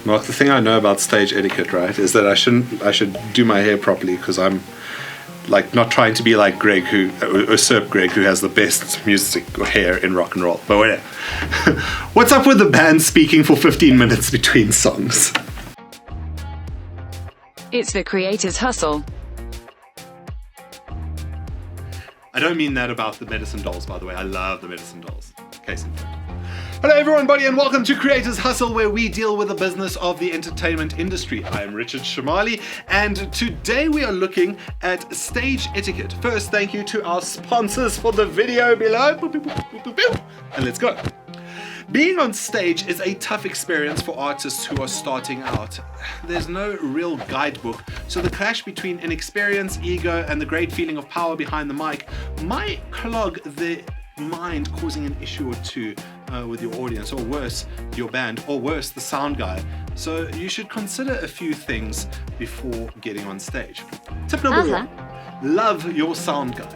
Mark, the thing I know about stage etiquette, right, is that I should do my hair properly because I'm like not trying to be like Greg, who usurp Greg, who has the best music or hair in rock and roll. But whatever. What's up with the band speaking for 15 minutes between songs? It's the creator's hustle. I don't mean that about the Medicine Dolls, by the way. I love the Medicine Dolls. Case in point. Hello everybody and welcome to Creator's Hustle, where we deal with the business of the entertainment industry. I am Richard Chemaly and today we are looking at stage etiquette. First, thank you to our sponsors for the video below. And let's go. Being on stage is a tough experience for artists who are starting out. There's no real guidebook, so the clash between inexperience, ego, and the great feeling of power behind the mic might clog the mind, causing an issue or two with your audience, or worse, your band, or worse, the sound guy. So you should consider a few things before getting on stage. Tip number one. Love your sound guy.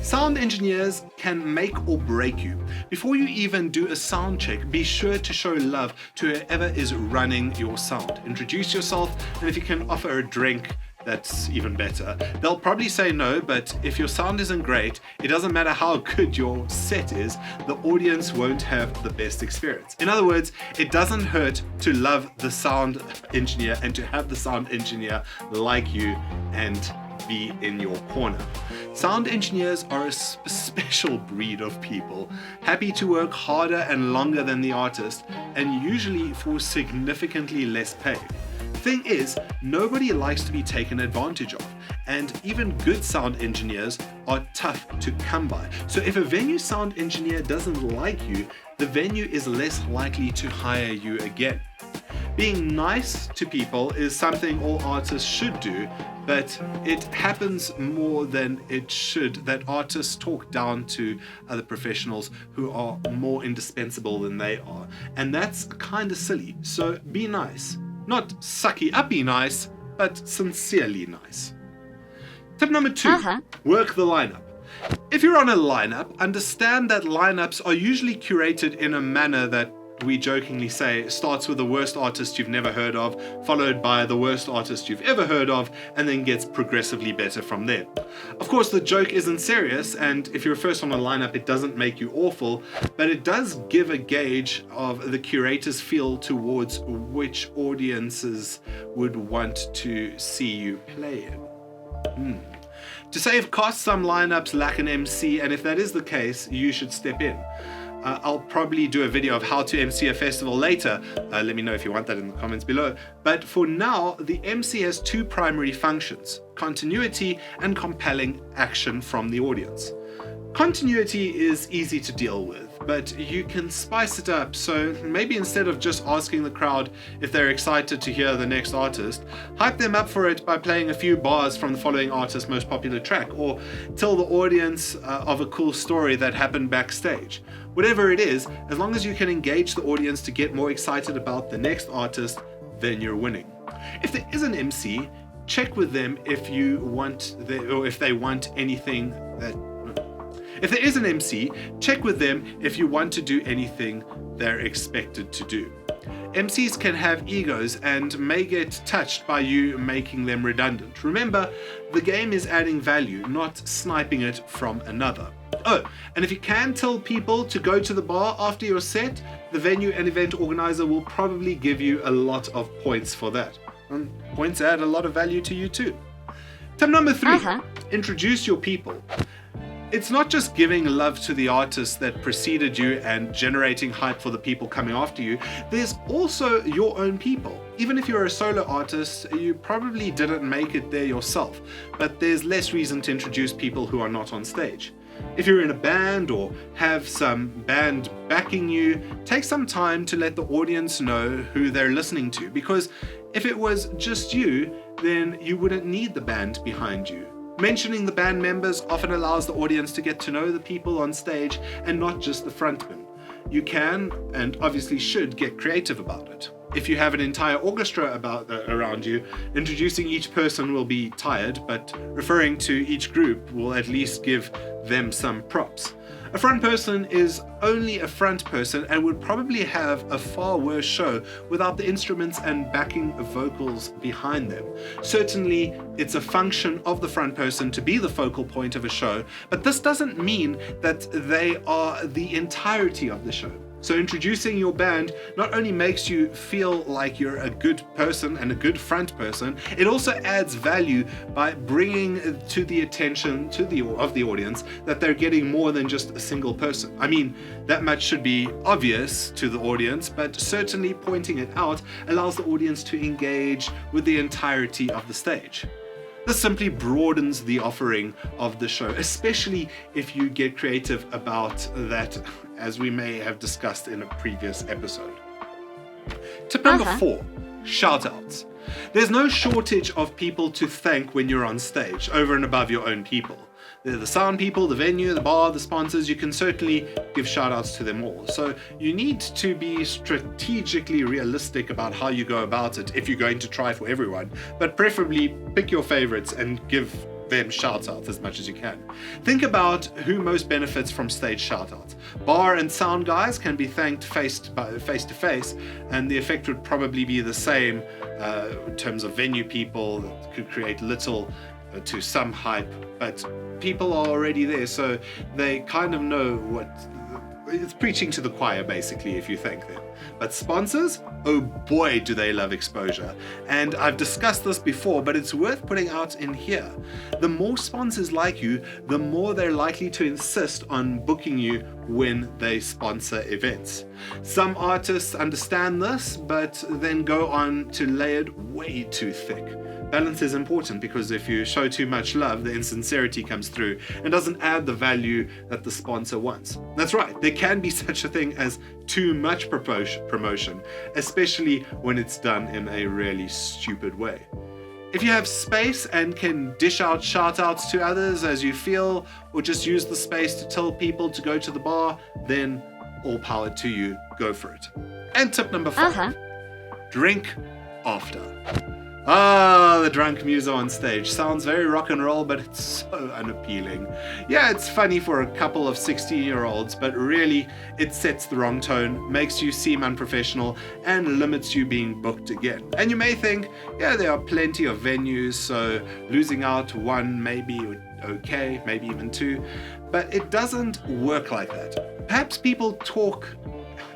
Sound engineers can make or break you. Before you even do a sound check, be sure to show love to whoever is running your sound. Introduce yourself, and if you can offer a drink, that's even better. They'll probably say no, but if your sound isn't great, it doesn't matter how good your set is, the audience won't have the best experience. In other words, it doesn't hurt to love the sound engineer and to have the sound engineer like you and be in your corner. Sound engineers are a special breed of people, happy to work harder and longer than the artist, and usually for significantly less pay. Thing is, nobody likes to be taken advantage of, and even good sound engineers are tough to come by. So if a venue sound engineer doesn't like you, the venue is less likely to hire you again. Being nice to people is something all artists should do, but it happens more than it should that artists talk down to other professionals who are more indispensable than they are. And that's kind of silly, so be nice. Not sucky-uppy nice, but sincerely nice. Tip number 2, work the lineup. If you're on a lineup, understand that lineups are usually curated in a manner that we jokingly say starts with the worst artist you've never heard of, followed by the worst artist you've ever heard of, and then gets progressively better from there. Of course, the joke isn't serious, and if you're first on a lineup, it doesn't make you awful, but it does give a gauge of the curator's feel towards which audiences would want to see you play in. To save costs, some lineups lack an MC, and if that is the case, you should step in. I'll probably do a video of how to MC a festival later. Let me know if you want that in the comments below. But for now, the MC has 2 primary functions: continuity and compelling action from the audience. Continuity is easy to deal with, but you can spice it up. So maybe instead of just asking the crowd if they're excited to hear the next artist, hype them up for it by playing a few bars from the following artist's most popular track, or tell the audience of a cool story that happened backstage. Whatever it is, as long as you can engage the audience to get more excited about the next artist, then you're winning. If there is an MC, check with them if you want if they want anything that. If there is an MC, check with them if you want to do anything they're expected to do. MCs can have egos and may get touched by you making them redundant. Remember, the game is adding value, not sniping it from another. Oh, and if you can tell people to go to the bar after your set, the venue and event organizer will probably give you a lot of points for that. And points add a lot of value to you too. Tip number 3, introduce your people. It's not just giving love to the artists that preceded you and generating hype for the people coming after you. There's also your own people. Even if you're a solo artist, you probably didn't make it there yourself, but there's less reason to introduce people who are not on stage. If you're in a band or have some band backing you, take some time to let the audience know who they're listening to, because if it was just you, then you wouldn't need the band behind you. Mentioning the band members often allows the audience to get to know the people on stage and not just the frontman. You can, and obviously should, get creative about it. If you have an entire orchestra around you, introducing each person will be tired, but referring to each group will at least give them some props. A front person is only a front person and would probably have a far worse show without the instruments and backing vocals behind them. Certainly, it's a function of the front person to be the focal point of a show, but this doesn't mean that they are the entirety of the show. So introducing your band not only makes you feel like you're a good person and a good front person, it also adds value by bringing to the attention of the audience that they're getting more than just a single person. I mean, that much should be obvious to the audience, but certainly pointing it out allows the audience to engage with the entirety of the stage. This simply broadens the offering of the show, especially if you get creative about that, as we may have discussed in a previous episode. Tip number 4, shout-outs. There's no shortage of people to thank when you're on stage, over and above your own people. They're the sound people, the venue, the bar, the sponsors. You can certainly give shout-outs to them all. So you need to be strategically realistic about how you go about it if you're going to try for everyone, but preferably pick your favorites and give them shout-outs as much as you can. Think about who most benefits from stage shout-outs. Bar and sound guys can be thanked face to face, and the effect would probably be the same in terms of venue people that could create little to some hype, but people are already there, so they kind of know what it's preaching to the choir, basically, if you thank them. But sponsors, oh boy, do they love exposure. And I've discussed this before, but it's worth putting out in here. The more sponsors like you, the more they're likely to insist on booking you when they sponsor events. Some artists understand this, but then go on to lay it way too thick. Balance is important, because if you show too much love, the insincerity comes through and doesn't add the value that the sponsor wants. That's right, there can be such a thing as too much promotion, especially when it's done in a really stupid way. If you have space and can dish out shout-outs to others as you feel, or just use the space to tell people to go to the bar, then all power to you, go for it. And tip number 5, drink after. The drunk muso on stage. Sounds very rock and roll, but it's so unappealing. Yeah, it's funny for a couple of 16-year-olds, but really it sets the wrong tone, makes you seem unprofessional, and limits you being booked again. And you may think, yeah, there are plenty of venues, so losing out one may be okay, maybe even 2, but it doesn't work like that. Perhaps people talk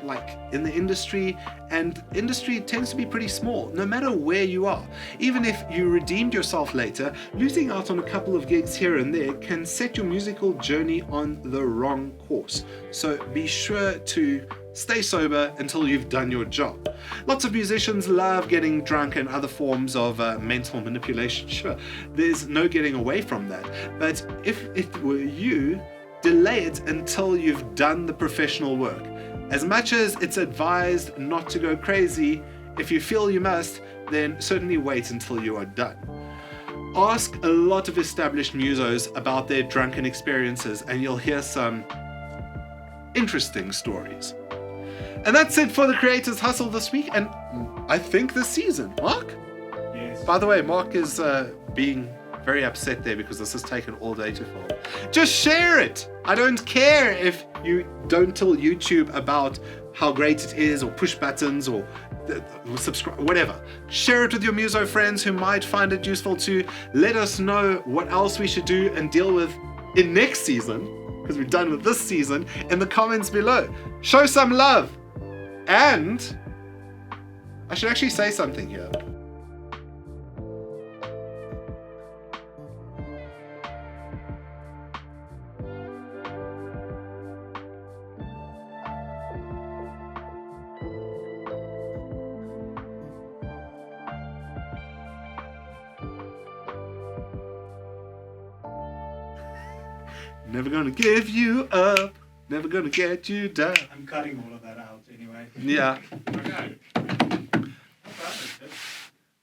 like in the industry, and industry tends to be pretty small, no matter where you are. Even if you redeemed yourself later, losing out on a couple of gigs here and there can set your musical journey on the wrong course. So be sure to stay sober until you've done your job. Lots of musicians love getting drunk and other forms of mental manipulation. Sure, there's no getting away from that. But if it were you, delay it until you've done the professional work. As much as it's advised not to go crazy, if you feel you must, then certainly wait until you are done. Ask a lot of established musos about their drunken experiences, and you'll hear some interesting stories. And that's it for the Creators Hustle this week, and I think this season. Mark? Yes. By the way, Mark is being very upset there because this has taken all day to film. Just share it! I don't care if you don't tell YouTube about how great it is, or push buttons, or subscribe, whatever. Share it with your muso friends who might find it useful too. Let us know what else we should do and deal with in next season, because we're done with this season, in the comments below. Show some love! And I should actually say something here. Never gonna give you up, never gonna get you down. I'm cutting all of that out anyway. Yeah. Okay. Not bad, that's it.